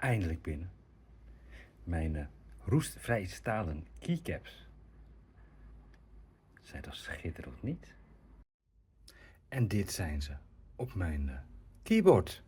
eindelijk binnen. Mijn roestvrij stalen keycaps zijn toch schitterend, niet? En dit zijn ze op mijn keyboard.